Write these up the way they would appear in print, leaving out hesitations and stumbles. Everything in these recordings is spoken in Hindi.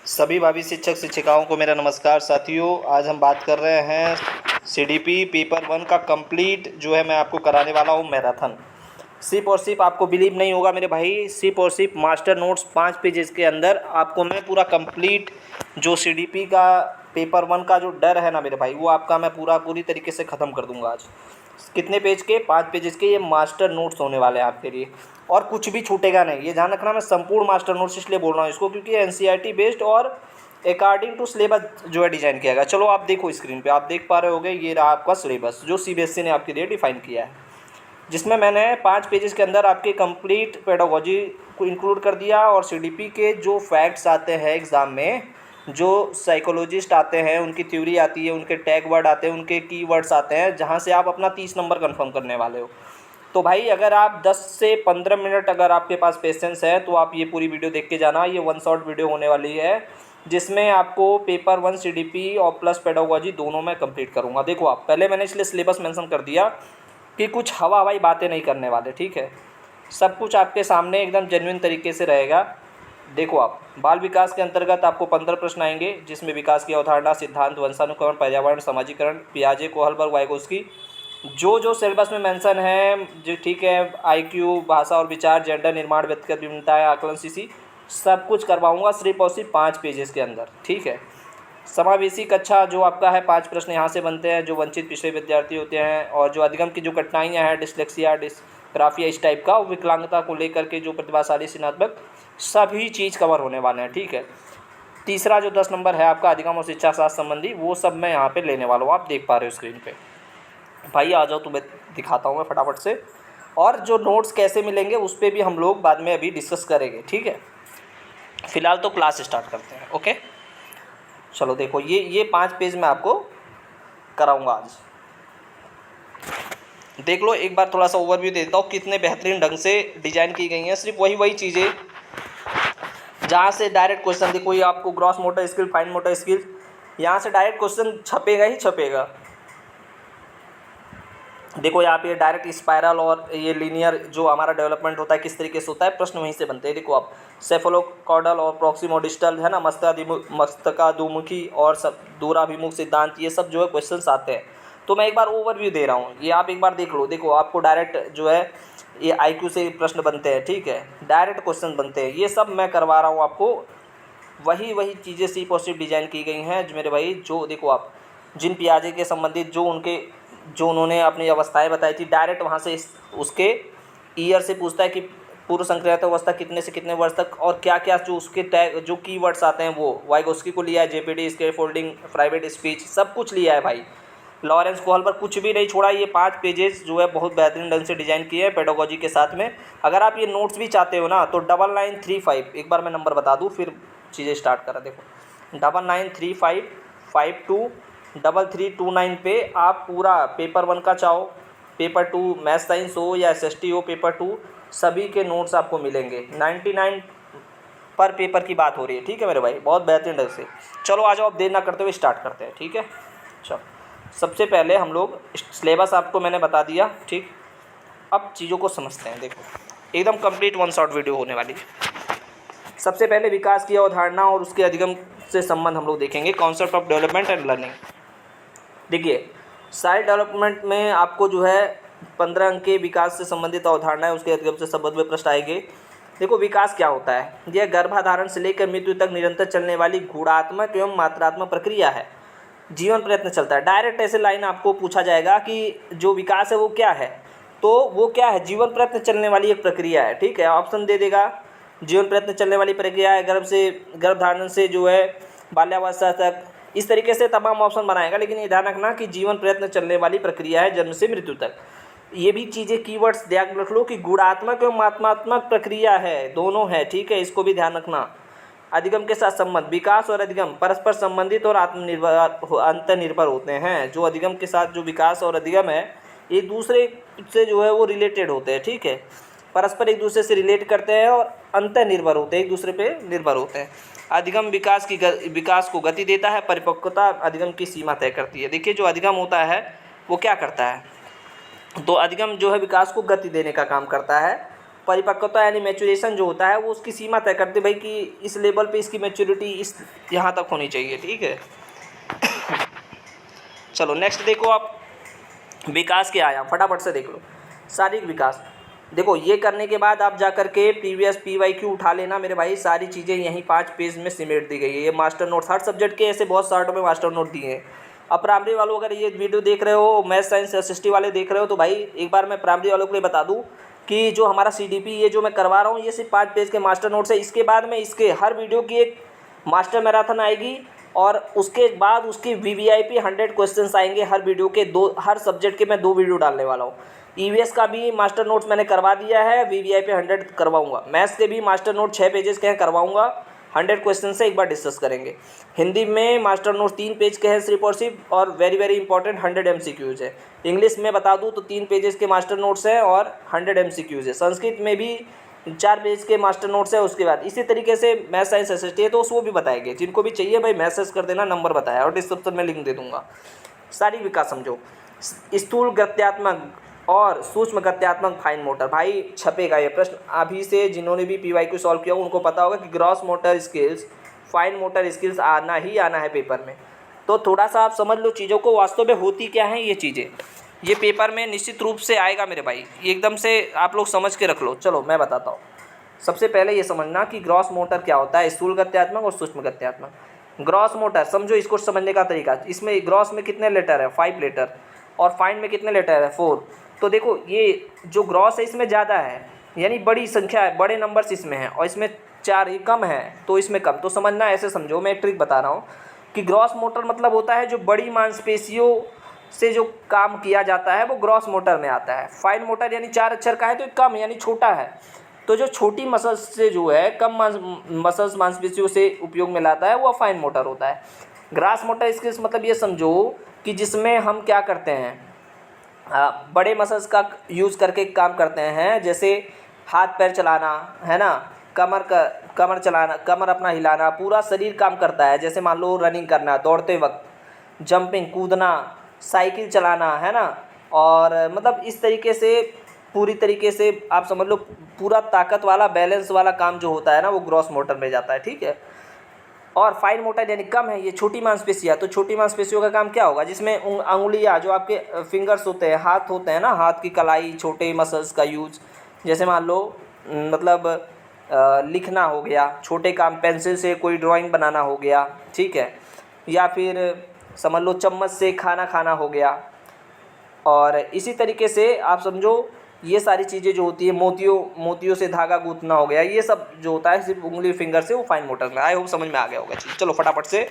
सभी भावी शिक्षक शिक्षिकाओं को मेरा नमस्कार साथियों। आज हम बात कर रहे हैं सीडीपी पेपर 1 का कंप्लीट जो है मैं आपको कराने वाला हूँ मैराथन। सिर्फ और सिर्फ आपको बिलीव नहीं होगा मेरे भाई, सिर्फ और सिर्फ मास्टर नोट्स 5 पेजेस के अंदर आपको मैं पूरा कंप्लीट जो सीडीपी का पेपर 1 का जो डर है ना मेरे भाई, वो आपका मैं पूरी तरीके से ख़त्म कर दूंगा आज। कितने पेज के? 5 पेजेस के ये मास्टर नोट्स होने वाले हैं आपके लिए, और कुछ भी छूटेगा नहीं। ये ध्यान रखना, मैं संपूर्ण मास्टर नोट्स इसलिए बोल रहा हूँ इसको क्योंकि एनसीईआरटी बेस्ड और अकॉर्डिंग टू सिलेबस जो है डिज़ाइन किया गया। चलो आप देखो स्क्रीन पे, आप देख पा रहे होगे, ये रहा आपका सिलेबस जो सीबीएसई ने आपके लिए डिफाइन किया है, जिसमें मैंने 5 पेजेस के अंदर आपके कंप्लीट पेडागोजी को इंक्लूड कर दिया। और सीडीपी के जो फैक्ट्स आते हैं एग्ज़ाम में, जो साइकोलॉजिस्ट आते हैं उनकी थ्योरी आती है, उनके टैग वर्ड आते हैं, उनके कीवर्ड्स आते हैं, जहाँ से आप अपना 30 नंबर कंफर्म करने वाले हो। तो भाई अगर आप 10 से 15 मिनट अगर आपके पास पेशेंस है तो आप ये पूरी वीडियो देख के जाना। ये 1 शॉट वीडियो होने वाली है जिसमें आपको पेपर 1 सीडीपी और प्लस पेडागोजी दोनों मैं कंप्लीट करूँगा। देखो आप, पहले मैंने इसलिए सिलेबस मेंशन कर दिया कि कुछ हवाई बातें नहीं करने वाले, ठीक है। सब कुछ आपके सामने एकदम जेन्युइन तरीके से रहेगा। देखो आप, बाल विकास के अंतर्गत आपको 15 प्रश्न आएंगे, जिसमें विकास की अवधारणा, सिद्धांत, वंशानुक्रमण, पर्यावरण, समाजीकरण, पियाजे, कोहलबर्ग, वाइगोस्की, जो सिलेबस में मेंशन है जो, ठीक है। आईक्यू, भाषा और विचार, जेंडर, निर्माण, व्यक्तिगत विभिन्नताएं, आकलन, सीसी, सब कुछ करवाऊंगा सिर्फ और सिर्फ 5 पेजेस के अंदर, ठीक है। समावेशी कक्षा जो आपका है, 5 प्रश्न यहाँ से बनते हैं, जो वंचित पिछड़े विद्यार्थी होते हैं, और जो अधिगम की जो कठिनाइयाँ हैं, डिसलेक्सिया, डिसग्राफिया, इस टाइप का, विकलांगता को लेकर के जो प्रतिभाशाली सिनात्मक, सभी चीज़ कवर होने वाले हैं, ठीक है। तीसरा जो 10 नंबर है आपका अधिगम और शिक्षा शास्त्र संबंधी, वो सब मैं यहाँ पे लेने वाला हूँ, आप देख पा रहे हो स्क्रीन पे। भाई आ जाओ, तुम्हें दिखाता हूँ मैं फटाफट से। और जो नोट्स कैसे मिलेंगे उस पर भी हम लोग बाद में अभी डिस्कस करेंगे, ठीक है। फिलहाल तो क्लास स्टार्ट करते हैं, ओके। चलो देखो, ये 5 पेज मैं आपको कराऊंगा आज। देख लो एक बार, थोड़ा सा ओवरव्यू देता हूँ कितने बेहतरीन ढंग से डिजाइन की गई हैं। सिर्फ वही चीज़ें जहाँ से डायरेक्ट क्वेश्चन, देखो ये आपको gross motor skill, fine motor skill, यहाँ से डायरेक्ट क्वेश्चन छपेगा ही छपेगा। देखो यहाँ पे डायरेक्ट स्पाइरल और ये लीनियर जो हमारा डेवलपमेंट होता है किस तरीके से होता है, प्रश्न वहीं से बनते हैं। देखो आप, सेफलोकॉर्डल और प्रॉक्सिमोडिस्टल है ना, मस्तकाभिमुखी और सब दूराभिमुख सिद्धांत, ये सब जो है क्वेश्चंस आते हैं। तो मैं एक बार ओवरव्यू दे रहा हूँ, ये आप एक बार देख लो। देखो आपको डायरेक्ट जो है ये आईक्यू से प्रश्न बनते हैं, ठीक है, डायरेक्ट क्वेश्चन बनते हैं, ये सब मैं करवा रहा हूँ आपको। वही चीज़ें सी पॉजिटिव डिजाइन की गई हैं जो मेरे भाई, जो देखो आप, जिन पियाजे के संबंधित जो उन्होंने अपनी अवस्थाएं बताई थी, डायरेक्ट वहाँ से उसके ईयर से पूछता है कि पूर्व संक्रांत अवस्था कितने से कितने वर्ष तक, और क्या क्या जो उसके टैग जो कीवर्ड्स आते हैं, वो वाइगोस्की को लिया है, जेपीडी, स्कैफोल्डिंग, प्राइवेट स्पीच, सब कुछ लिया है भाई। लॉरेंस कोहलबर्ग कुछ भी नहीं छोड़ा। ये 5 पेजेस जो है बहुत बेहतरीन ढंग से डिजाइन किए हैं पेडागोजी के साथ में। अगर आप ये नोट्स भी चाहते हो ना तो 9935, एक बार मैं नंबर बता दूँ फिर चीज़ें स्टार्ट करा। देखो 9935523329 पे आप पूरा पेपर 1 का चाहो, पेपर 2 मैथ साइंस हो या एसएसटी हो, पेपर 2 सभी के नोट्स आपको मिलेंगे। 99 पर पेपर की बात हो रही है, ठीक है मेरे भाई, बहुत बेहतरीन ढंग से। चलो आ जाओ, अब देर ना करते हुए स्टार्ट करते हैं, ठीक है। चलो सबसे पहले हम लोग सिलेबस आपको मैंने बता दिया, ठीक। अब चीज़ों को समझते हैं। देखो एकदम कंप्लीट 1 शॉट वीडियो होने वाली है। सबसे पहले विकास की अवधारणा और उसके अधिगम से संबंध हम लोग देखेंगे, concept of development and learning. देखिए चाइल्ड डेवलपमेंट में आपको जो है 15 अंक के विकास से संबंधित अवधारणा है, उसके अधिगम से संबंध में प्रश्न आएंगे। देखो विकास क्या होता है, यह गर्भाधारण से लेकर मृत्यु तक निरंतर चलने वाली गुणात्मक एवं मात्रात्मक प्रक्रिया है। जीवन प्रयत्न चलता है। डायरेक्ट ऐसे लाइन आपको पूछा जाएगा कि जो विकास है वो क्या है, तो वो क्या है, जीवन प्रयत्न चलने वाली एक प्रक्रिया है, ठीक है। ऑप्शन दे देगा, जीवन प्रयत्न चलने वाली प्रक्रिया है, गर्भधारण से जो है बाल्यावस्था तक, इस तरीके से तमाम ऑप्शन बनाएगा। लेकिन ये ध्यान रखना कि जीवन प्रयत्न चलने वाली प्रक्रिया है, जन्म से मृत्यु तक। ये भी चीज़ें कीवर्ड्स ध्यान रख लो कि गुणात्मक एवं मात्रात्मक प्रक्रिया है, दोनों है, ठीक है, इसको भी ध्यान रखना। अधिगम के साथ संबंध, विकास और अधिगम परस्पर संबंधित और आत्मनिर्भर अंतर्निर्भर होते हैं। जो अधिगम के साथ जो विकास और अधिगम है, एक दूसरे से जो है वो रिलेटेड होते हैं, ठीक है, परस्पर एक दूसरे से रिलेट करते हैं और अंतर्निर्भर होते हैं, एक दूसरे पे निर्भर होते हैं। अधिगम विकास को गति देता है, परिपक्वता अधिगम की सीमा तय करती है। देखिए जो अधिगम होता है वो क्या करता है, तो अधिगम जो है विकास को गति देने का काम करता है, परिपक्वता यानी मैच्योरेशन जो होता है वो उसकी सीमा तय करते भाई कि इस लेवल पे इसकी मैच्योरिटी इस यहाँ तक होनी चाहिए, ठीक है। चलो नेक्स्ट देखो आप, विकास के आयाम फटाफट से देख लो। शारीरिक विकास, देखो ये करने के बाद आप जा कर के प्रीवियस PYQ उठा लेना मेरे भाई, सारी चीज़ें यहीं 5 पेज में सिमेट दी गई है। ये मास्टर नोट्स हर सब्जेक्ट के ऐसे बहुत शॉर्ट में मास्टर नोट दिए हैं। अब प्राइमरी वालों अगर ये वीडियो देख रहे हो, मैथ साइंस SST वाले देख रहे हो, तो भाई एक बार मैं प्राइमरी वालों के लिए बता दूँ कि जो हमारा CDP ये जो मैं करवा रहा हूँ ये सिर्फ 5 पेज के मास्टर नोट्स है। इसके बाद में इसके हर वीडियो की एक मास्टर मैराथन आएगी और उसके बाद उसकी VVIP 100 क्वेश्चंस आएंगे हर वीडियो के, हर सब्जेक्ट के मैं 2 वीडियो डालने वाला हूँ। EVS का भी मास्टर नोट्स मैंने करवा दिया है, VVIP 100 करवाऊंगा। मैथ्स के भी मास्टर नोट 6 पेजेस के हैं, करवाऊंगा। 100 क्वेश्चन से एक बार डिस्कस करेंगे। हिंदी में मास्टर नोट 3 पेज के हैं सिर्फ और सिर्फ, और वेरी वेरी इंपॉर्टेंट 100 MCQs है। इंग्लिश में बता दूं तो 3 पेजेस के मास्टर नोट्स हैं और 100 MCQs है। संस्कृत में भी 4 पेज के मास्टर नोट्स है। उसके बाद इसी तरीके से मैथ साइंस SST है तो उसको भी बताएंगे। जिनको भी चाहिए भाई मैसेज कर देना, नंबर बताया और डिस्क्रिप्शन में लिंक दे दूंगा। शारीरिक विकास समझो, स्थूल गत्यात्मक और सूक्ष्म गत्यात्मक फाइन मोटर, भाई छपेगा ये प्रश्न अभी से। जिन्होंने भी PYQ सॉल्व किया उनको पता होगा कि gross motor skills, fine motor skills आना ही आना है पेपर में। तो थोड़ा सा आप समझ लो चीज़ों को, वास्तव में होती क्या हैं ये चीज़ें, ये पेपर में निश्चित रूप से आएगा मेरे भाई, एकदम से आप लोग समझ के रख लो। चलो मैं बताता हूँ। सबसे पहले ये समझना कि ग्रॉस मोटर क्या होता है, स्थूल गत्यात्मक और सूक्ष्म गत्यात्मक। ग्रॉस मोटर समझो, इसको समझने का तरीका, इसमें ग्रॉस में कितने लेटर है 5 लेटर, और फाइन में कितने लेटर है 4। तो देखो ये जो ग्रॉस है इसमें ज़्यादा है, यानी बड़ी संख्या है, बड़े नंबर्स इसमें हैं, और इसमें 4 ये कम है तो इसमें कम। तो समझना ऐसे समझो, मैं एक ट्रिक बता रहा हूँ कि ग्रॉस मोटर मतलब होता है जो बड़ी मांसपेशियों से जो काम किया जाता है वो ग्रॉस मोटर में आता है। फाइन मोटर यानी 4 अक्षर का है तो कम यानी छोटा है। तो जो छोटी मसल्स से जो है कम मसल्स मांसपेशियों से उपयोग में लाता है वो फाइन मोटर होता है। ग्रॉस मोटर स्किल्स मतलब ये समझो कि जिसमें हम क्या करते हैं, बड़े मसल्स का यूज़ करके काम करते हैं, जैसे हाथ पैर चलाना है ना, कमर चलाना, कमर अपना हिलाना, पूरा शरीर काम करता है। जैसे मान लो रनिंग करना, दौड़ते वक्त, जंपिंग कूदना, साइकिल चलाना है ना, और मतलब इस तरीके से पूरी तरीके से आप समझ लो पूरा ताकत वाला बैलेंस वाला काम जो होता है ना वो ग्रॉस मोटर में जाता है, ठीक है। और फाइन मोटर यानी कम है, ये छोटी मांसपेशियाँ। तो छोटी मांसपेशियों का काम क्या होगा, जिसमें अंगुलियाँ जो आपके फिंगर्स होते हैं, हाथ होते हैं ना, हाथ की कलाई, छोटे मसल्स का यूज, जैसे मान लो मतलब लिखना हो गया, छोटे काम पेंसिल से कोई ड्राइंग बनाना हो गया, ठीक है, या फिर समझ लो चम्मच से खाना खाना हो गया। और इसी तरीके से आप समझो ये सारी चीज़ें जो होती है, मोतियों से धागा गूंथना हो गया, ये सब जो होता है सिर्फ उंगली फिंगर से, वो फाइन मोटर में। आई होप समझ में आ गया होगा। चलो फटाफट से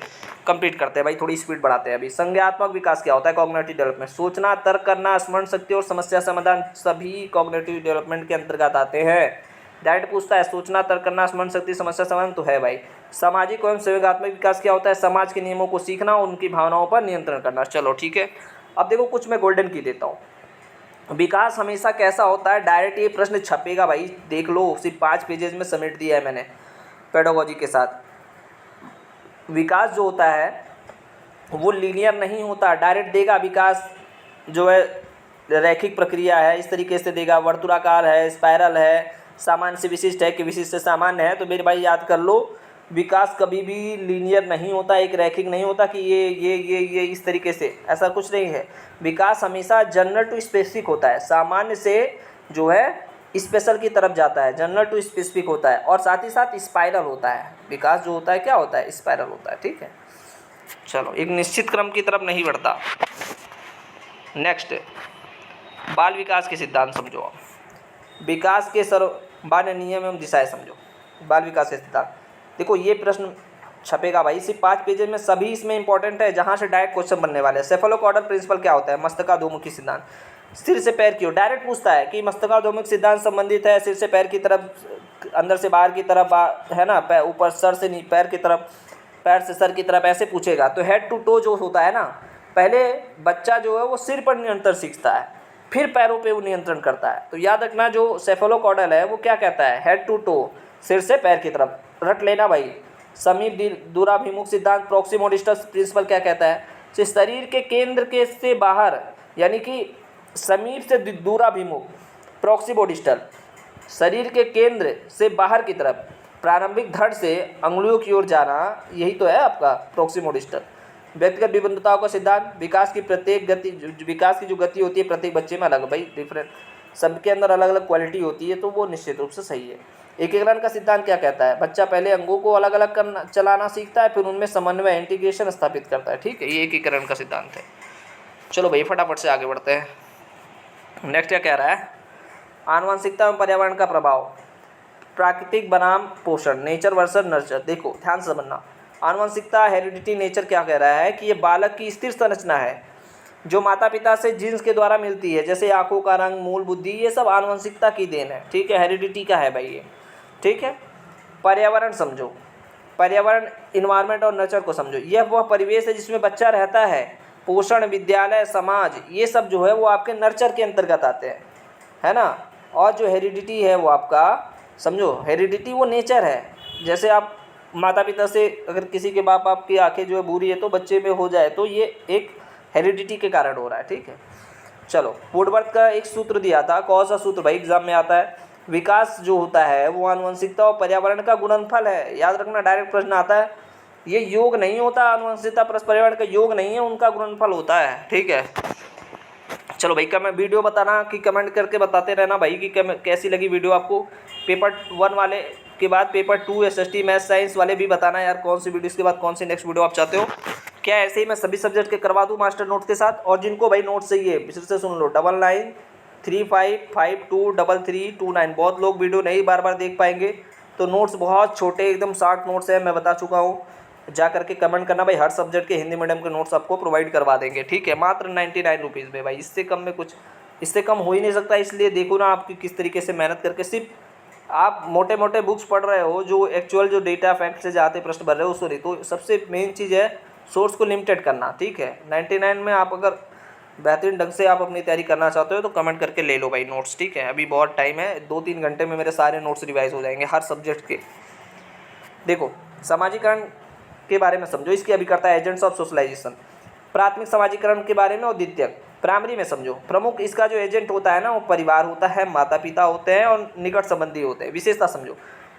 कंप्लीट करते हैं भाई, थोड़ी स्पीड बढ़ाते हैं अभी। संज्ञानात्मक विकास क्या होता है, कॉग्निटिव डेवलपमेंट, सोचना, तर्क करना, स्मरण शक्ति और समस्या समाधान सभी कॉग्निटिव डेवलपमेंट के अंतर्गत आते हैं। डायरेक्ट पूछता है सोचना, तर्क करना, स्मरण शक्ति, समस्या समाधान तो है भाई। सामाजिक एवं संवेगात्मक विकास क्या होता है, समाज के नियमों को सीखना, उनकी भावनाओं पर नियंत्रण करना। चलो ठीक है, अब देखो कुछ मैं गोल्डन की देता हूँ। विकास हमेशा कैसा होता है, डायरेक्ट ये प्रश्न छपेगा भाई, देख लो, सिर्फ 5 पेजेस में समेट दिया है मैंने पेडागोजी के साथ। विकास जो होता है वो लीनियर नहीं होता, डायरेक्ट देगा। विकास जो है रैखिक प्रक्रिया है, इस तरीके से देगा, वर्तुलाकार है, स्पाइरल है, सामान्य से विशिष्ट है कि विशिष्ट से सामान्य है। तो मेरे भाई याद कर लो, विकास कभी भी लीनियर नहीं होता, एक रैखिक नहीं होता कि ये इस तरीके से, ऐसा कुछ नहीं है। विकास हमेशा जनरल टू स्पेसिफिक होता है, सामान्य से जो है स्पेशल की तरफ जाता है, जनरल टू स्पेसिफिक होता है, और साथ ही साथ स्पाइरल होता है। विकास जो होता है क्या होता है, स्पाइरल होता है, ठीक है। चलो एक निश्चित क्रम की तरफ नहीं बढ़ता। नेक्स्ट, बाल विकास के सिद्धांत समझो आप। विकास के सर्वमान्य नियम एवं दिशाएं समझो। बाल विकास के सिद्धांत देखो, ये प्रश्न छपेगा भाई, सिर्फ 5 पेजेस में, सभी इसमें इंपॉर्टेंट है, जहाँ से डायरेक्ट क्वेश्चन बनने वाले हैं। सेफलोकॉर्डल प्रिंसिपल क्या होता है, मस्तकाधोमुखी सिद्धांत, सिर से पैर की ओर डायरेक्ट पूछता है कि मस्तकाधोमुखी सिद्धांत संबंधित है सिर से पैर की तरफ, अंदर से बाहर की तरफ है ना, ऊपर सर से पैर की तरफ, पैर से सर की तरफ, ऐसे पूछेगा। तो हेड टू टो जो होता है ना, पहले बच्चा जो है वो सिर पर नियंत्रण सीखता है, फिर पैरों पे वो नियंत्रण करता है। तो याद रखना, जो सेफलोकॉर्डल है वो क्या कहता है, हेड टू टो, सिर से पैर की तरफ, रट लेना भाई। समीप दूराभिमुख सिद्धांत, प्रॉक्सिमो डिस्टल प्रिंसिपल क्या कहता है, कि शरीर के केंद्र के से बाहर, यानी कि समीप से दूराभिमुख, प्रॉक्सिमो डिस्टल, शरीर के केंद्र से बाहर की तरफ प्रारंभिक धड़ से अंगुलियों की ओर जाना, यही तो है आपका प्रॉक्सिमल डिस्टल। व्यक्तिगत विभिन्नताओं का सिद्धांत, विकास की जो गति होती है प्रत्येक बच्चे में अलग, भाई डिफरेंट, सबके अंदर अलग अलग क्वालिटी होती है, तो वो निश्चित रूप से सही है। एकीकरण का सिद्धांत क्या कहता है? बच्चा पहले अंगों को अलग अलग करना चलाना सीखता है, फिर उनमें समन्वय इंटीग्रेशन स्थापित करता है। ठीक है, ये एकीकरण का सिद्धांत है। चलो भाई फटाफट से आगे बढ़ते हैं। नेक्स्ट क्या कह रहा है? आनुवंशिकता में पर्यावरण का प्रभाव, प्राकृतिक बनाम पोषण, नेचर वर्सेस नर्चर। देखो ध्यान से समझना, आनुवंशिकता हेरिडिटी, नेचर क्या कह रहा है कि ये बालक की स्थिर संरचना है जो माता पिता से जीन्स के द्वारा मिलती है, जैसे आंखों का रंग, मूल बुद्धि, ये सब आनुवंशिकता की देन है। ठीक है, हेरिडिटी का है भाई ये। ठीक है, पर्यावरण समझो, पर्यावरण इन्वायरमेंट और नर्चर को समझो। यह वह परिवेश है जिसमें बच्चा रहता है। पोषण, विद्यालय, समाज, ये सब जो है वो आपके नर्चर के अंतर्गत आते हैं, है ना। और जो हेरिडिटी है वो आपका समझो, हेरिडिटी वो नेचर है। जैसे आप माता पिता से अगर किसी के बाप की आंखें जो है बुरी है तो बच्चे में हो जाए, तो ये एक हेरिडिटी के कारण हो रहा है। ठीक है, चलो वुडवर्थ का एक सूत्र दिया था, कौन सा सूत्र भाई एग्जाम में आता है? विकास जो होता है वो आनुवंशिकता और पर्यावरण का गुणनफल है। याद रखना, डायरेक्ट प्रश्न आता है। ये योग नहीं होता, आनुवंशिकता प्लस पर्यावरण का योग नहीं है, उनका गुणनफल होता है। ठीक है, चलो भाई कमेंट वीडियो बताना कि कमेंट करके बताते रहना भाई कि कैसी लगी वीडियो आपको। पेपर 1 वाले के बाद पेपर 2 SST मैथ साइंस वाले भी बताना यार, कौन सी वीडियो इसके बाद कौन सी नेक्स्ट वीडियो आप चाहते हो। क्या ऐसे ही मैं सभी सब्जेक्ट के करवा दूँ मास्टर नोट के साथ? और जिनको भाई नोट चाहिए फिर से सुन लो, 9935523329। बहुत लोग वीडियो नहीं बार बार देख पाएंगे, तो नोट्स बहुत छोटे एकदम शॉर्ट नोट्स हैं, मैं बता चुका हूँ। जा करके कमेंट करना भाई, हर सब्जेक्ट के हिंदी मीडियम के नोट्स आपको प्रोवाइड करवा देंगे। ठीक है, मात्र 99 रुपीज़ में भाई, इससे कम में कुछ, इससे कम हो ही नहीं सकता। इसलिए देखो ना आपकी किस तरीके से मेहनत करके, सिर्फ आप मोटे मोटे बुक्स पढ़ रहे हो, जो एक्चुअल जो डेटा फैक्ट से जाते प्रश्न भर रहे हो उसको नहीं। तो सबसे मेन चीज़ है सोर्स को लिमिटेड करना। ठीक है, 99 में आप अगर बेहतरीन ढंग से आप अपनी तैयारी करना चाहते हो तो कमेंट करके ले लो भाई नोट्स। ठीक है, अभी बहुत टाइम है, 2-3 घंटे में मेरे सारे नोट्स रिवाइज हो जाएंगे हर सब्जेक्ट के। देखो समाजीकरण के बारे में समझो, इसकी अभिकर्ता एजेंट्स ऑफ सोशलाइजेशन, प्राथमिक समाजीकरण के बारे में और द्वितीयक प्राइमरी में समझो। प्रमुख इसका जो एजेंट होता है ना वो परिवार होता है, माता पिता होते हैं और निकट संबंधी होते हैं। विशेषता समझो,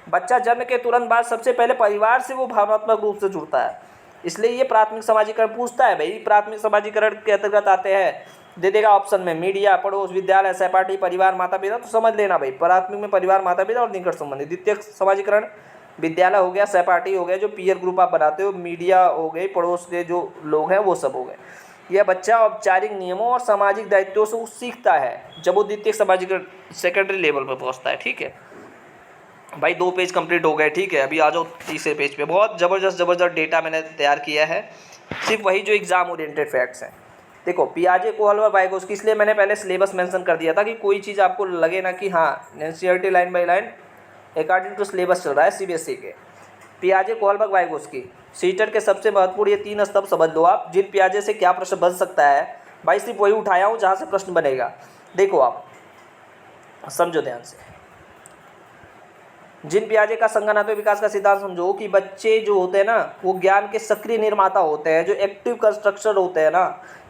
बच्चा जन्म के तुरंत बाद सबसे पहले परिवार से वो भावनात्मक रूप से जुड़ता है, इसलिए ये प्राथमिक समाजीकरण पूछता है भाई। प्राथमिक समाजीकरण के अंतर्गत आते हैं, दे देगा ऑप्शन में, मीडिया, पड़ोस, विद्यालय, सहपाठी, परिवार, माता पिता। तो समझ लेना भाई, प्राथमिक में परिवार, माता पिता और निकट संबंधी। द्वितीयक समाजीकरण विद्यालय हो गया, सहपाठी हो गया, जो पीयर ग्रुप आप बनाते हो, मीडिया हो गए, पड़ोस के जो लोग हैं वो सब हो गए। यह बच्चा औपचारिक नियमों और सामाजिक दायित्वों से सीखता है जब वो द्वितीयक समाजीकरण सेकेंडरी लेवल पर पहुंचता है। ठीक है भाई, 2 पेज कंप्लीट हो गए। ठीक है, अभी आ जाओ तीसरे पेज पे। बहुत ज़बरदस्त डेटा मैंने तैयार किया है, सिर्फ वही जो एग्जाम ओरिएंटेड फैक्ट्स हैं। देखो पियाजे, कोहलर, वाइगोस्की, इसलिए मैंने पहले सिलेबस मेंशन कर दिया था कि कोई चीज़ आपको लगे ना कि हाँ NCERT line by line according to syllabus चल रहा है सीबीएसई के। पियाजे, कोहलबर्ग, वाइगोस्की, सीटेट के सबसे महत्वपूर्ण ये 3 स्तंभ समझ लो आप, जिन पियाजे से क्या प्रश्न बन सकता है। भाई सिर्फ वही उठाया हूँ जहाँ से प्रश्न बनेगा। देखो आप समझो ध्यान से, जिन पियाजे का संज्ञानात्मक विकास का सिद्धांत समझो कि बच्चे जो होते हैं ना वो ज्ञान के सक्रिय निर्माता होते हैं, जो एक्टिव कंस्ट्रक्टर होते हैं ना,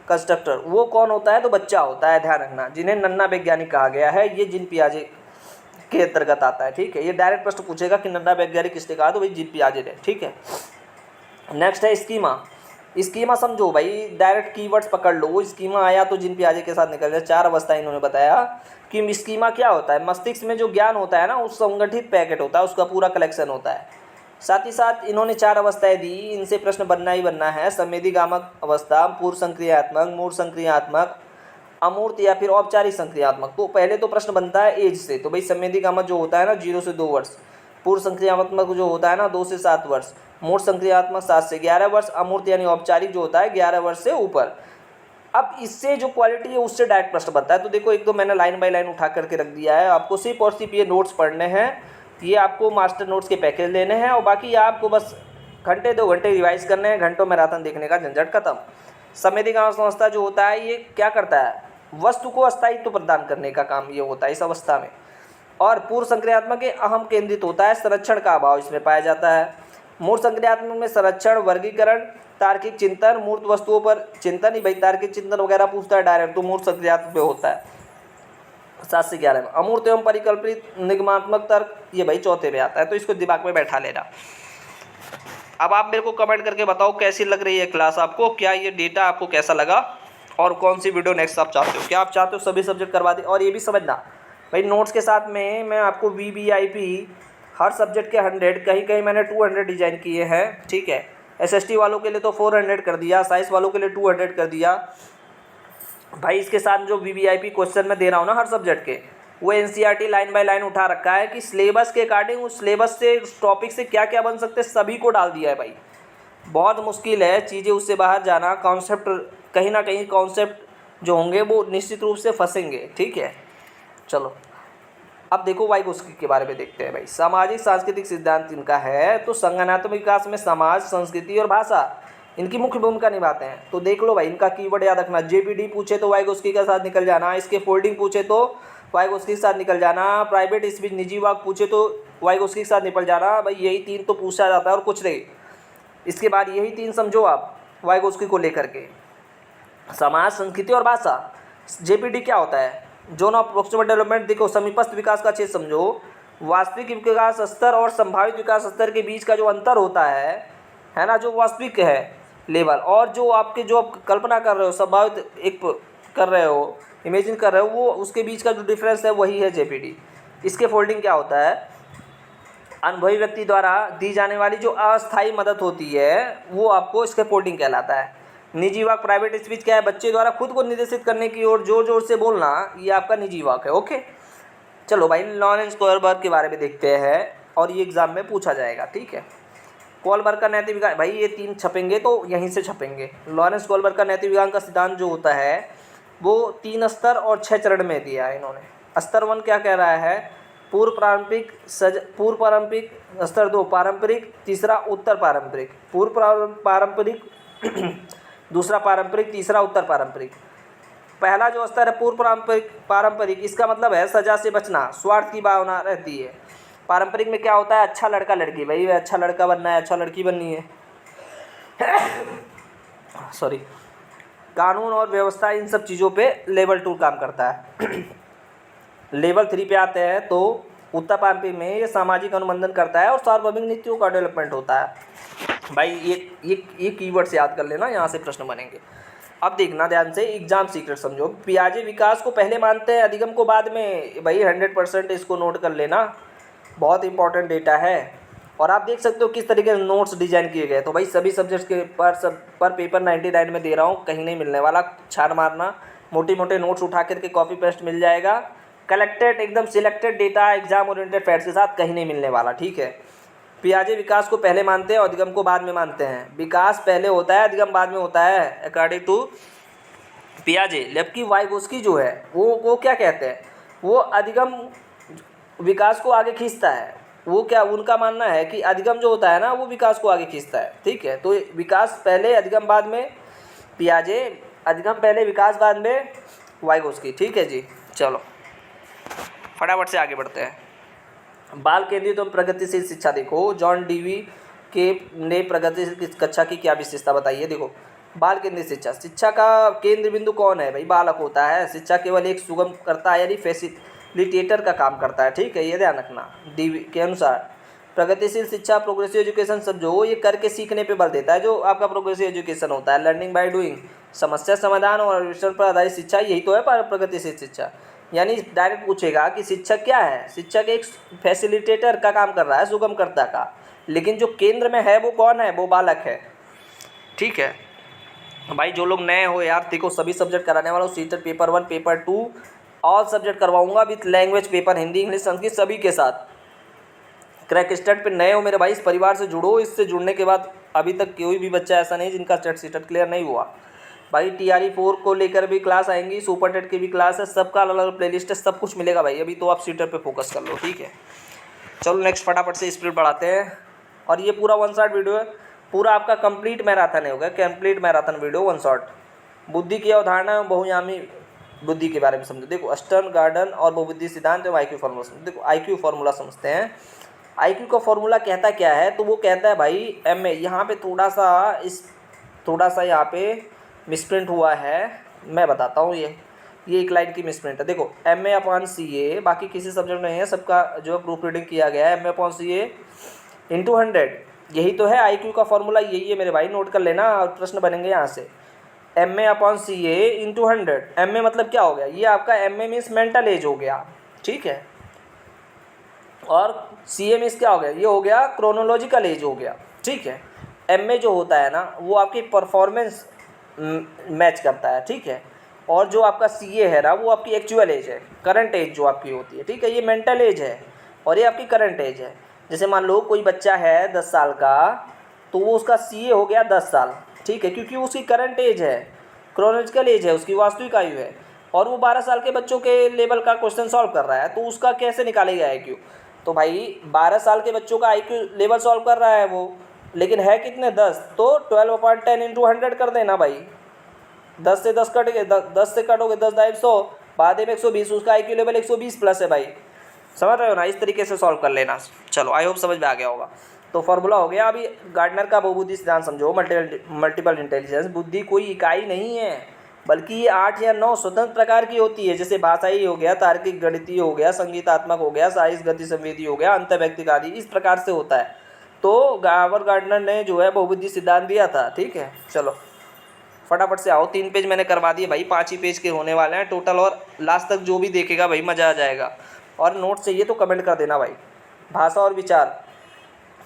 कंस्ट्रक्टर वो कौन होता है? तो बच्चा होता है। ध्यान रखना, जिन्हें नन्ना वैज्ञानिक कहा गया है, ये जिन पियाजे के अंतर्गत आता है। ठीक है, ये डायरेक्ट प्रश्न पूछेगा कि नन्ना वैज्ञानिक किसने कहा, तो भाई जिन पियाजे ने। ठीक है, नेक्स्ट है स्कीमा। स्कीमा समझो भाई, डायरेक्ट कीवर्ड्स पकड़ लो। स्कीमा आया तो जिन पियाजे के साथ निकल जाए। 4 अवस्थाएं इन्होंने बताया कि स्कीमा क्या होता है। मस्तिष्क में जो ज्ञान होता है ना उस संगठित पैकेट होता है, उसका पूरा कलेक्शन होता है। साथ ही साथ इन्होंने 4 अवस्थाएं दी, इनसे प्रश्न बनना ही बनना है। संवेदीगामक अवस्था, पूर्व संक्रियात्मक, मूर्त संक्रियात्मक, अमूर्त या फिर औपचारिक संक्रियात्मक। तो पहले तो प्रश्न बनता है एज से, तो भाई संवेदीगामक जो होता है ना 0 से 2 वर्ष, पूर्व संक्रियात्मक जो होता है ना 2 से 7 वर्ष, मूर्त संक्रियात्मक 7 से 11 वर्ष, अमूर्त यानी औपचारिक जो होता है 11 वर्ष से ऊपर। अब इससे जो क्वालिटी है उससे डायरेक्ट प्रश्न बनता है। तो देखो एक दो मैंने लाइन बाय लाइन उठा करके रख दिया है, आपको सिर्फ और सिर्फ ये नोट्स पढ़ने हैं, ये आपको मास्टर नोट्स के पैकेज लेने हैं और बाकी आपको बस घंटे 2 घंटे रिवाइज करने हैं, घंटों मैराथन देखने का झंझट खत्म। संवेदीगामक अवस्था जो होता है ये क्या करता है? वस्तु को अस्थायित्व प्रदान करने का काम ये होता है इस अवस्था में। और पूर्व संक्रियात्मक के अहम केंद्रित होता है, संरक्षण का अभाव इसमें पाया जाता है। मूर्त संक्रियात्मक में संरक्षण, वर्गीकरण, तार्किक चिंतन, मूर्त वस्तुओं पर चिंतन ही, भाई तार्किक चिंतन वगैरह पूछता है डायरेक्ट, तो मूर्त संक्रियात्मक में होता है। 7 से 11 में। अमूर्त एवं परिकल्पित निगमात्मक तर्क ये भाई चौथे में आता है, तो इसको दिमाग में बैठा लेना। अब आप मेरे को कमेंट करके बताओ कैसी लग रही है क्लास आपको, क्या ये डेटा आपको कैसा लगा, और कौन सी वीडियो नेक्स्ट आप चाहते हो। क्या आप चाहते हो सभी सब्जेक्ट करवा दें? और ये भी समझना भाई, नोट्स के साथ में मैं आपको VVIP हर सब्जेक्ट के 100, कहीं कहीं मैंने 200 डिजाइन किए हैं, ठीक है। SST वालों के लिए तो 400 कर दिया, साइंस वालों के लिए 200 कर दिया भाई। इसके साथ जो VVIP क्वेश्चन मैं दे रहा हूँ ना हर सब्जेक्ट के, वो NCERT लाइन बाय लाइन उठा रखा है कि सिलेबस के अकॉर्डिंग उस सिलेबस से, उस टॉपिक से क्या क्या बन सकते सभी को डाल दिया है भाई। बहुत मुश्किल है चीज़ें उससे बाहर जाना। कॉन्सेप्ट कहीं ना कहीं कॉन्सेप्ट जो होंगे वो निश्चित रूप से फंसेंगे, ठीक है। चलो अब देखो वाइगोत्स्की के बारे में देखते हैं भाई। सामाजिक सांस्कृतिक सिद्धांत इनका है, तो संज्ञानात्मक विकास में समाज, संस्कृति और भाषा इनकी मुख्य भूमिका निभाते हैं। तो देख लो भाई, इनका कीवर्ड याद रखना। JPD पूछे तो वाइगोत्स्की के साथ निकल जाना, इसके फोल्डिंग पूछे तो वाइगोत्स्की के साथ निकल जाना, प्राइवेट स्पीच निजी वाक पूछे तो वाइगोत्स्की के साथ निकल जाना भाई। यही 3 तो पूछा जाता है और कुछ नहीं। इसके बाद यही 3 समझो आप वाइगोत्स्की को लेकर के, समाज, संस्कृति और भाषा। JPD क्या होता है? Zone of proximal development. देखो समीपस्थ विकास का क्षेत्र समझो, वास्तविक विकास स्तर और संभावित विकास स्तर के बीच का जो अंतर होता है ना, जो वास्तविक है लेवल, और जो आपके जो आप कल्पना कर रहे हो, संभावित एक कर रहे हो, इमेजिन कर रहे हो, वो उसके बीच का जो डिफरेंस है वही है JPD। इसके फोल्डिंग क्या होता है? अनुभवी व्यक्ति द्वारा दी जाने वाली जो अस्थायी मदद होती है वो आपको इसके फोल्डिंग कहलाता है। निजी वाक, प्राइवेट स्पीच क्या है? बच्चे द्वारा खुद को निर्देशित करने की ओर जोर जोर से बोलना, ये आपका निजी वाक है, ओके। चलो भाई लॉरेंस कोहलबर्ग के बारे में देखते हैं, और ये एग्जाम में पूछा जाएगा, ठीक है। कोहलबर्ग का नैतिक विकास, भाई ये 3 छपेंगे तो यहीं से छपेंगे। लॉरेंस कोहलबर्ग का नैतिक विकास का सिद्धांत जो होता है वो 3 स्तर और 6 चरण में दिया है इन्होंने। स्तर 1 क्या कह रहा है? पूर्व पारंपरिक। स्तर 2 पारंपरिक, तीसरा उत्तर पारंपरिक। पूर्व पारंपरिक दूसरा पारंपरिक, तीसरा उत्तर पारंपरिक। पहला जो स्तर है पूर्व पारंपरिक, इसका मतलब है सजा से बचना, स्वार्थ की भावना रहती है। पारंपरिक में क्या होता है? अच्छा लड़का लड़की, भाई अच्छा लड़का बनना है, अच्छा लड़की बननी है सॉरी। कानून और व्यवस्था, इन सब चीज़ों पे लेवल 2 काम करता है लेवल 3 पे आते हैं तो उत्तर पारंपरिक में ये सामाजिक अनुबंधन करता है और सार्वभौमिक नीतियों का डेवलपमेंट होता है। भाई ये कीवर्ड से याद कर लेना, यहाँ से प्रश्न बनेंगे। अब देखना ध्यान से, एग्जाम सीक्रेट समझो। पियाजे विकास को पहले मानते हैं, अधिगम को बाद में। भाई 100% इसको नोट कर लेना, बहुत इंपॉर्टेंट डेटा है। और आप देख सकते हो किस तरीके से नोट्स डिजाइन किए गए। तो भाई सभी सब्जेक्ट्स के पर पेपर 99 में दे रहा हूँ, कहीं नहीं मिलने वाला। छान मारना, मोटे मोटे नोट्स उठा करके कॉपी पेस्ट मिल जाएगा। कलेक्टेड एकदम selected data, exam oriented facts के साथ कहीं नहीं मिलने वाला, ठीक है। पियाजे विकास को पहले मानते हैं और अधिगम को बाद में मानते हैं। विकास पहले होता है, अधिगम बाद में होता है, अकॉर्डिंग टू पियाजे। जबकि वाइगोत्स्की जो है वो क्या कहते हैं? वो अधिगम विकास को आगे खींचता है। वो क्या, उनका मानना है कि अधिगम जो होता है ना वो विकास को आगे खींचता है, ठीक है। तो विकास पहले, अधिगम बाद में पियाजे, अधिगम पहले विकास बाद में वाइगोत्स्की, ठीक है जी। चलो फटाफट से आगे बढ़ते हैं। बाल केंद्रित और प्रगतिशील शिक्षा देखो, जॉन डीवी के ने प्रगतिशील कक्षा की क्या विशेषता बताई है। देखो बाल केंद्रित शिक्षा, शिक्षा का केंद्र बिंदु कौन है? भाई बालक होता है। शिक्षा केवल एक सुगम करता है, यानी फैसिलिटेटर का काम करता है, ठीक है, ये ध्यान रखना। डीवी के अनुसार प्रगतिशील शिक्षा, प्रोग्रेसिव एजुकेशन सब जो ये करके सीखने पे बल देता है, जो आपका प्रोग्रेसिव एजुकेशन होता है। लर्निंग बाय डूइंग, समस्या समाधान और अन्वेषण पर आधारित शिक्षा, यही तो है प्रगतिशील शिक्षा। यानी डायरेक्ट पूछेगा कि शिक्षक क्या है? शिक्षक एक फैसिलिटेटर का काम कर रहा है, सुगमकर्ता का, लेकिन जो केंद्र में है वो कौन है? वो बालक है, ठीक है। भाई जो लोग नए हो यार, देखो सभी सब्जेक्ट कराने वाला हूँ। CTET paper 1 paper 2 all subject करवाऊंगा with language paper, Hindi English Sanskrit सभी के साथ। क्रैक स्टड पे नए हो मेरे भाई, इस परिवार से जुड़ो। इससे जुड़ने के बाद अभी तक कोई भी बच्चा ऐसा नहीं जिनका सीटेट क्लियर नहीं हुआ। भाई TRE 4 को लेकर भी क्लास आएंगी, सुपर टेट की भी क्लास है, सबका अलग अलग प्लेलिस्ट है, सब कुछ मिलेगा भाई। अभी तो आप सीटेट पे फोकस कर लो, ठीक है। चलो नेक्स्ट फटाफट से स्पीड बढ़ाते हैं। और ये पूरा 1 शॉट वीडियो है, पूरा आपका कंप्लीट मैराथन होगा, कंप्लीट मैराथन वीडियो 1 शॉट। बुद्धि की अवधारणा एवं बहुयामी बुद्धि के बारे में समझो। देखो स्टर्न गार्डन और बहुबुद्धि सिद्धांत एवं IQ फार्मूला समझो। देखो IQ फार्मूला समझते हैं। IQ का फार्मूला कहता क्या है? तो वो कहता है भाई MA, यहाँ पे थोड़ा सा यहाँ पे मिसप्रिंट हुआ है, मैं बताता हूँ। ये ये एक लाइन की मिसप्रिंट है। देखो MA/CA बाकी किसी सब्जेक्ट में नहीं है, सबका जो प्रूफ रीडिंग किया गया है MA/CA इंटू 100, यही तो है IQ का फॉर्मूला, यही है मेरे भाई, नोट कर लेना और प्रश्न बनेंगे यहाँ से। MA/CA इंटू 100, MA मतलब क्या हो गया, ये आपका MA मीन्स मेंटल एज हो गया, ठीक है, और CA मीन्स क्या हो गया, ये हो गया क्रोनोलॉजिकल एज हो गया, ठीक है। MA जो होता है ना वो आपकी परफॉर्मेंस मैच करता है, ठीक है, और जो आपका CA है ना वो आपकी एक्चुअल एज है, करंट एज जो आपकी होती है, ठीक है, ये मेंटल एज है और ये आपकी करंट एज है। जैसे मान लो कोई बच्चा है 10 साल का, तो वो उसका CA हो गया 10 साल, ठीक है, क्योंकि उसकी करंट एज है, क्रोनोलॉजिकल एज है, उसकी वास्तविक आयु है, और वो 12 साल के बच्चों के लेवल का क्वेश्चन सॉल्व कर रहा है, तो उसका कैसे निकालेगा IQ। तो भाई 12 साल के बच्चों का IQ लेवल सॉल्व कर रहा है वो, लेकिन है कितने 10, तो 12/10 इंटू 100 कर देना भाई, 10 से 10 कट गए, 10 से कटोगे 10 दाइव 100, बाद में 120, उसका IQ लेवल 120 प्लस है भाई, समझ रहे हो ना, इस तरीके से सॉल्व कर लेना। चलो आई होप समझ में आ गया होगा। तो फॉर्मूला हो गया। अभी गार्डनर का बहुबुद्धि सिद्धांत समझो। मल्टीपल इंटेलिजेंस, बुद्धि कोई इकाई नहीं है, बल्कि ये 8 या 9 स्वतंत्र प्रकार की होती है, जैसे भाषाई हो गया, तार्किक गणितीय हो गया, संगीतात्मक हो गया, साइंस गति संवेदी हो गया, अंतर्वैयक्तिक आदि, इस प्रकार से होता है। तो गार्डनर ने जो है बहुबुद्धि सिद्धांत दिया था, ठीक है। चलो फटाफट से आओ, 3 पेज मैंने करवा दिए भाई, 5 ही पेज के होने वाले हैं टोटल, और लास्ट तक जो भी देखेगा भाई मज़ा आ जाएगा। और नोट चाहिए तो कमेंट कर देना भाई। भाषा और विचार,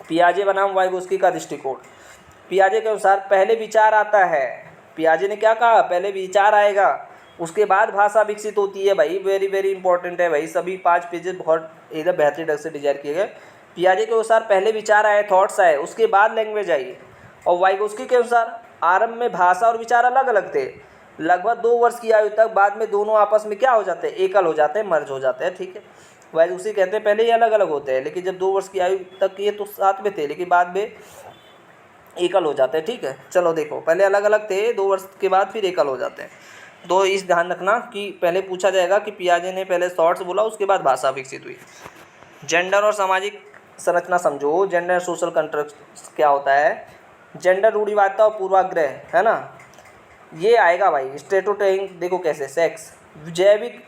पियाजे बनाम वाइगोस्की का दृष्टिकोण। पियाजे के अनुसार पहले विचार आता है, पियाजे ने क्या कहा, पहले विचार आएगा उसके बाद भाषा विकसित होती है भाई, वेरी वेरी इंपॉर्टेंट है भाई, सभी 5 पेजेस बहुत एकदम बेहतरीन ढंग से डिजाइन किए गए। पियाजे के अनुसार पहले विचार आए, थॉट्स आए, उसके बाद लैंग्वेज आई। और वाइगोस्की के अनुसार आरंभ में भाषा और विचार अलग अलग थे, लगभग 2 वर्ष की आयु तक, बाद में दोनों आपस में क्या हो जाते हैं, एकल हो जाते हैं, मर्ज हो जाते हैं, ठीक है। वाइगोस्की कहते हैं पहले ये अलग अलग होते हैं, लेकिन जब 2 वर्ष की आयु तक ये तो साथ में थे, लेकिन बाद में एकल हो जाते हैं, ठीक है। चलो देखो, पहले अलग अलग थे, 2 वर्ष के बाद फिर एकल हो जाते हैं। तो इस ध्यान रखना कि पहले पूछा जाएगा कि पियाजे ने पहले थॉट्स बोला, उसके बाद भाषा विकसित हुई। जेंडर और सामाजिक संरचना समझो। जेंडर सोशल कंस्ट्रक्ट क्या होता है, जेंडर रूढ़िवादिता और पूर्वाग्रह, है ना, ये आएगा भाई। स्टेटोटाइपिंग देखो कैसे, सेक्स जैविक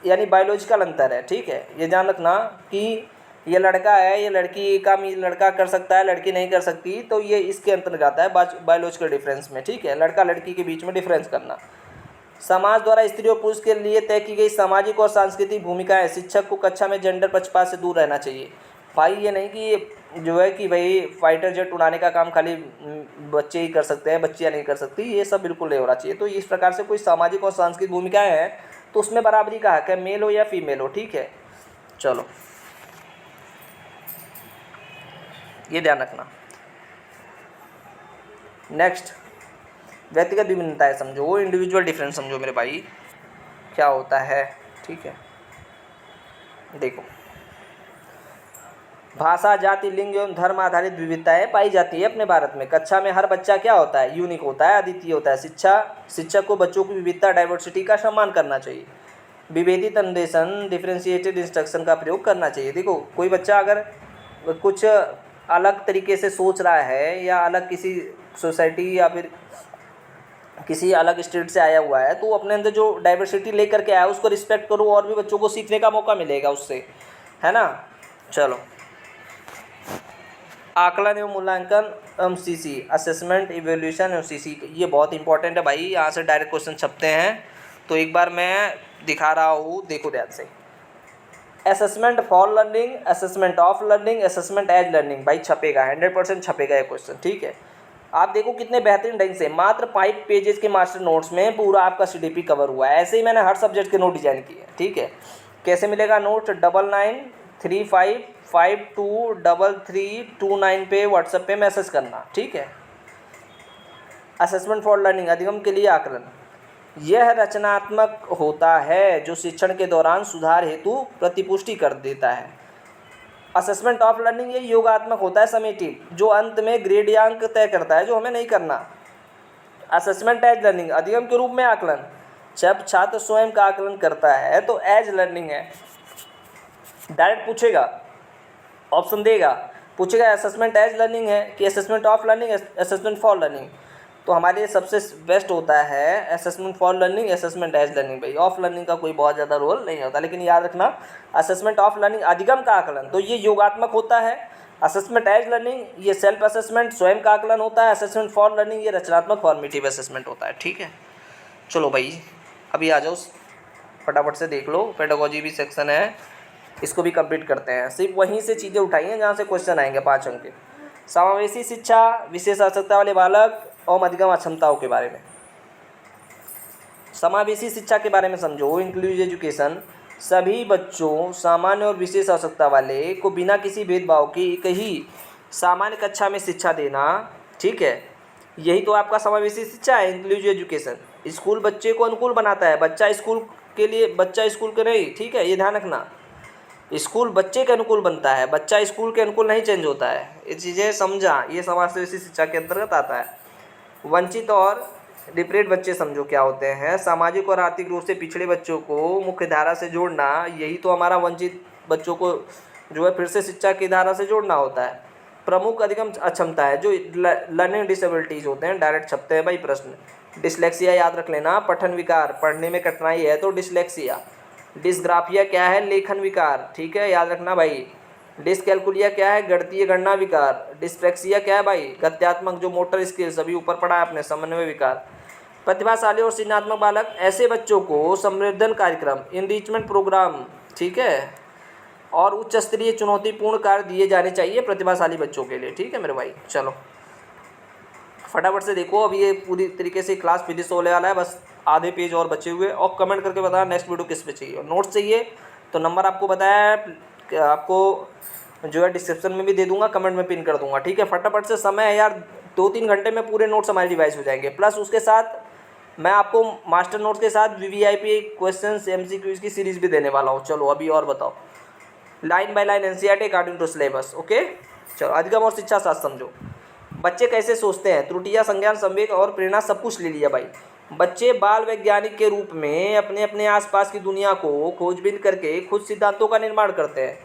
यानी बायोलॉजिकल अंतर है, ठीक है, ये ध्यान रखना कि ये लड़का है, ये लड़की, ये काम ये लड़का कर सकता है, लड़की नहीं कर सकती, तो ये इसके अंतर्गत आता है बायोलॉजिकल डिफरेंस में, ठीक है, लड़का लड़की के बीच में डिफरेंस करना। समाज द्वारा स्त्री और पुरुष के लिए तय की गई सामाजिक और सांस्कृतिक भूमिकाएं। शिक्षक को कक्षा में जेंडर पक्षपात से दूर रहना चाहिए भाई, ये नहीं कि जो है कि भाई फाइटर जेट उड़ाने का काम खाली बच्चे ही कर सकते हैं, बच्चियाँ नहीं कर सकती, ये सब बिल्कुल नहीं होना चाहिए। तो इस प्रकार से कोई सामाजिक और सांस्कृतिक भूमिकाएं हैं तो उसमें बराबरी का हक है, मेल हो या फीमेल हो, ठीक है। चलो ये ध्यान रखना। नेक्स्ट, व्यक्तिगत विभिन्नताएं समझो, इंडिविजुअल डिफरेंस समझो मेरे भाई, क्या होता है, ठीक है। देखो, भाषा, जाति, लिंग एवं धर्म आधारित विविधताएं पाई जाती है अपने भारत में। कक्षा में हर बच्चा क्या होता है, यूनिक होता है, अद्वितीय होता है। शिक्षक को बच्चों की विविधता, डाइवर्सिटी का सम्मान करना चाहिए। विभेदित अन्वेषण, डिफ्रेंशिएटेड इंस्ट्रक्शन का प्रयोग करना चाहिए। देखो, कोई बच्चा अगर कुछ अलग तरीके से सोच रहा है या अलग किसी सोसाइटी या फिर किसी अलग स्टेट से आया हुआ है, तो अपने अंदर जो डाइवर्सिटी लेकर के आया उसको रिस्पेक्ट करो, और भी बच्चों को सीखने का मौका मिलेगा उससे, है ना। चलो, आकलन एवं मूल्यांकन MCC, असेसमेंट इवेल्यूशन MCC, ये बहुत इंपॉर्टेंट है भाई, यहाँ से डायरेक्ट क्वेश्चन छपते हैं। तो एक बार मैं दिखा रहा हूँ, देखो ध्यान से। Assessment for learning, assessment of learning, assessment as learning, भाई छपेगा, 100% छपेगा ये क्वेश्चन, ठीक है। आप देखो कितने बेहतरीन ढंग से, मात्र 5 पेजेस के मास्टर नोट्स में पूरा आपका CDP कवर हुआ है। ऐसे ही मैंने हर सब्जेक्ट के नोट डिजाइन किए हैं, ठीक है। कैसे मिलेगा नोट, 9935523329 पे व्हाट्सएप पे मैसेज करना, ठीक है। असेसमेंट फॉर लर्निंग, अधिगम के लिए आकलन, यह रचनात्मक होता है जो शिक्षण के दौरान सुधार हेतु प्रतिपुष्टि कर देता है। असेसमेंट ऑफ लर्निंग, ये योगात्मक होता है, समेटिव, जो अंत में ग्रेडियांक तय करता है, जो हमें नहीं करना। असेसमेंट एज लर्निंग, अधिगम के रूप में आकलन, जब छात्र स्वयं का आकलन करता है तो एज लर्निंग है। डायरेक्ट पूछेगा, ऑप्शन देगा, पूछेगा असेसमेंट एज लर्निंग है कि assessment of learning, assessment for learning. तो हमारे लिए सबसे बेस्ट होता है assessment for learning, assessment as learning. भाई ऑफ लर्निंग का कोई बहुत ज़्यादा रोल नहीं होता, लेकिन याद रखना असेसमेंट ऑफ लर्निंग अधिगम का आकलन तो ये योगात्मक होता है, असेसमेंट एज लर्निंग ये सेल्फ असेसमेंट स्वयं का आकलन होता है, असेसमेंट फॉर लर्निंग ये रचनात्मक फॉर्मेटिव असेसमेंट होता है। ठीक है, चलो भाई अभी आ जाओ फटाफट से देख लो, पेडागोजी भी सेक्शन है, इसको भी कंप्लीट करते हैं। सिर्फ वहीं से चीज़ें उठाई हैं जहाँ से क्वेश्चन आएंगे 5 अंक के। समावेशी शिक्षा, विशेष आवश्यकता वाले बालक और अधिगम अक्षमताओं के बारे में। समावेशी शिक्षा के बारे में समझो। इंक्लूसिव एजुकेशन सभी बच्चों सामान्य और विशेष आवश्यकता वाले को बिना किसी भेदभाव की एक ही सामान्य कक्षा में शिक्षा देना। ठीक है, यही तो आपका समावेशी शिक्षा है। इंक्लूसिव एजुकेशन स्कूल बच्चे को अनुकूल बनाता है, बच्चा स्कूल के लिए, बच्चा स्कूल के नहीं। ठीक है, ये ध्यान रखना, स्कूल बच्चे के अनुकूल बनता है, बच्चा स्कूल के अनुकूल नहीं चेंज होता है। ये चीज़ें समझा, ये समावेशी शिक्षा के अंतर्गत आता है। वंचित और डिप्रेड बच्चे समझो क्या होते हैं। सामाजिक और आर्थिक रूप से पिछड़े बच्चों को मुख्य धारा से जोड़ना, यही तो हमारा वंचित बच्चों को जो है फिर से शिक्षा की धारा से जोड़ना होता है। प्रमुख अधिगम अक्षमता है जो लर्निंग डिसेबिलिटीज़ होते हैं, डायरेक्ट छपते हैं भाई प्रश्न। डिसलेक्सिया याद रख लेना, पठन विकार, पढ़ने में कठिनाई है तो डिसलेक्सिया। डिसग्राफिया क्या है, लेखन विकार। ठीक है, याद रखना भाई। डिसकैलकुलिया क्या है, गणितीय गणना विकार। डिस्प्रेक्सिया क्या है भाई, गत्यात्मक जो मोटर स्किल्स अभी ऊपर पढ़ा है आपने, समन्वय विकार। प्रतिभाशाली और सृजनात्मक बालक ऐसे बच्चों को संवर्धन कार्यक्रम, इनरिचमेंट प्रोग्राम, ठीक है, और उच्च स्तरीय चुनौतीपूर्ण कार्य दिए जाने चाहिए प्रतिभाशाली बच्चों के लिए। ठीक है मेरे भाई, चलो फटाफट से देखो, अभी ये पूरी तरीके से क्लास फिनिश होने वाला है, बस आधे पेज और बचे हुए। और कमेंट करके बताना नेक्स्ट वीडियो किस पे चाहिए। और नोट्स चाहिए तो नंबर आपको बताया है, आपको जो है डिस्क्रिप्शन में भी दे दूंगा, कमेंट में पिन कर दूंगा। ठीक है, फटाफट से, समय है यार, 2-3 घंटे में पूरे नोट्स हमारे रिवाइज हो जाएंगे। प्लस उसके साथ मैं आपको मास्टर नोट्स के साथ VVIP क्वेश्चन MCQs की सीरीज़ भी देने वाला हूँ। चलो अभी और बताओ, line by line NCERT according to syllabus. Okay, चलो अधिगम और शिक्षा शास्त्र समझो। बच्चे कैसे सोचते हैं, त्रुटियां, संज्ञान, संवेग और प्रेरणा सब कुछ ले लिया भाई। बच्चे बाल वैज्ञानिक के रूप में अपने अपने आसपास की दुनिया को खोजबीन करके खुद सिद्धांतों का निर्माण करते हैं,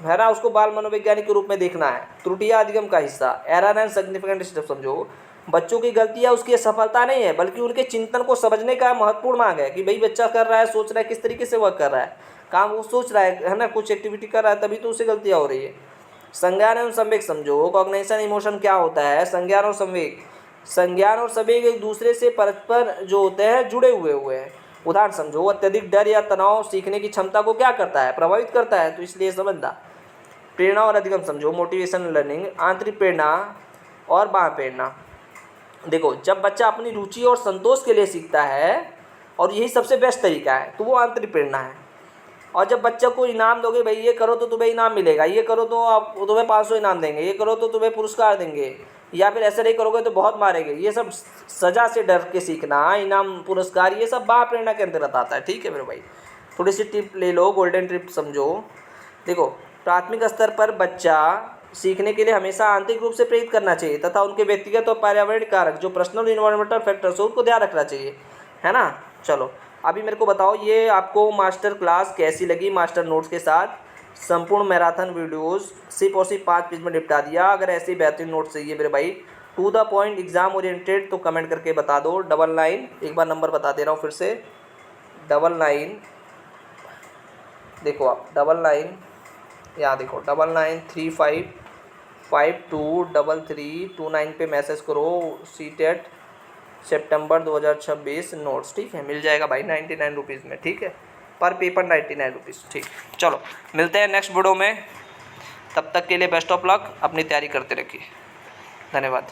है ना। उसको बाल मनोवैज्ञानिक के रूप में देखना है। त्रुटियां अधिगम का हिस्सा, एरर एंड सिग्निफिकेंट स्टेप समझो। बच्चों की गलतियां उसकी सफलता नहीं है, बल्कि उनके चिंतन को समझने का महत्वपूर्ण मांग है कि भाई बच्चा कर रहा है, सोच रहा है, किस तरीके से वह कर रहा है काम, वो सोच रहा है ना, कुछ एक्टिविटी कर रहा है, तभी तो उसे गलतियाँ हो रही है। संज्ञान एवं संवेग समझो। कॉग्निशन इमोशन क्या होता है, संज्ञान और संवेग। संज्ञान और संवेग एक दूसरे से परस्पर जो होते हैं जुड़े हुए हैं। उदाहरण समझो, अत्यधिक डर या तनाव सीखने की क्षमता को क्या करता है, प्रभावित करता है, तो इसलिए समझना। प्रेरणा और अधिगम समझो। मोटिवेशन लर्निंग, आंतरिक प्रेरणा और बाह्य प्रेरणा। देखो, जब बच्चा अपनी रुचि और संतोष के लिए सीखता है, और यही सबसे बेस्ट तरीका है, तो वो आंतरिक प्रेरणा है। और जब बच्चे को इनाम दोगे, भाई ये करो तो तुम्हें इनाम मिलेगा, ये करो तो आप तुम्हें 500 इनाम देंगे, ये करो तो तुम्हें पुरस्कार देंगे, या फिर ऐसा नहीं करोगे तो बहुत मारेंगे, ये सब सजा से डर के सीखना, इनाम पुरस्कार, ये सब बाह्य प्रेरणा के अंतर्गत आता है। ठीक है मेरे भाई, थोड़ी सी टिप ले लो, गोल्डन टिप समझो। देखो, प्राथमिक स्तर पर बच्चा सीखने के लिए हमेशा आंतरिक रूप से प्रेरित करना चाहिए तथा उनके व्यक्तिगत और पर्यावरणिक कारक जो पर्सनल इन्वायरमेंटल फैक्टर्स हो उनको ध्यान रखना चाहिए, है ना। चलो अभी मेरे को बताओ, ये आपको मास्टर क्लास कैसी लगी, मास्टर नोट्स के साथ संपूर्ण मैराथन वीडियोस सिर्फ और सिर्फ 5 पेज में निपटा दिया। अगर ऐसे बेहतरीन नोट्स चाहिए मेरे भाई, to the point, exam oriented, तो कमेंट करके बता दो। 99, एक बार नंबर बता दे रहा हूँ फिर से, 99, देखो आप 99, यहाँ देखो 9935523329 पे मैसेज करो, सीटेट सितंबर 2026 नोट्स। ठीक है, मिल जाएगा भाई 99 रुपीज़ में। ठीक है, पर पेपर 99 रुपीज़। ठीक, चलो मिलते हैं नेक्स्ट वीडियो में, तब तक के लिए बेस्ट ऑफ लक, अपनी तैयारी करते रखिए, धन्यवाद।